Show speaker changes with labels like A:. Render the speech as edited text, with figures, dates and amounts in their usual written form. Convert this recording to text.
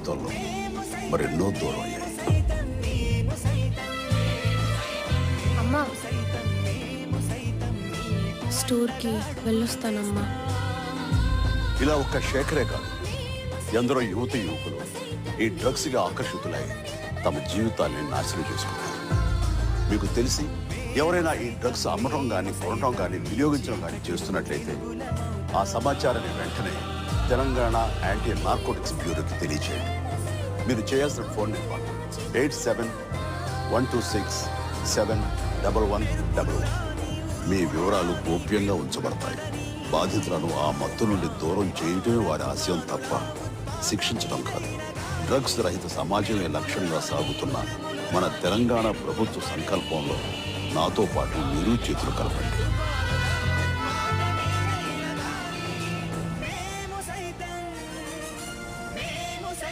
A: జీవితంలో మరెన్నో దూరం అయ్యాయి.
B: అమ్మా, స్టోర్కి వెళ్ళొస్తానమ్మా.
A: ఇలా ఒక్క శేఖరే కాదు, ఎందరో యువత యువకులు ఈ డ్రగ్స్గా ఆకర్షితులై తమ జీవితాన్ని నాశనం చేసుకున్నారు. మీకు తెలిసి ఎవరైనా ఈ డ్రగ్స్ అమ్మటం కానీ కొనటం కానీ వినియోగించడం కానీ చేస్తున్నట్లయితే ఆ సమాచారాన్ని వెంటనే తెలంగాణ యాంటీ నార్కోటిక్స్ బ్యూరోకి తెలియచేయండి. మీరు చేయాల్సిన ఫోన్ నెంబర్ 8712671111. మీ వివరాలు గోప్యంగా ఉంచబడతాయి. బాధితులను ఆ మత్తు నుండి దూరం చేయటమే వారి ఆశయం తప్ప శిక్షించడం కాదు. డ్రగ్స్ రహిత సమాజమే లక్ష్యంగా సాగుతున్న మన తెలంగాణ ప్రభుత్వ సంకల్పంలో నాతో పాటు మీరు చేతులు కలపండి.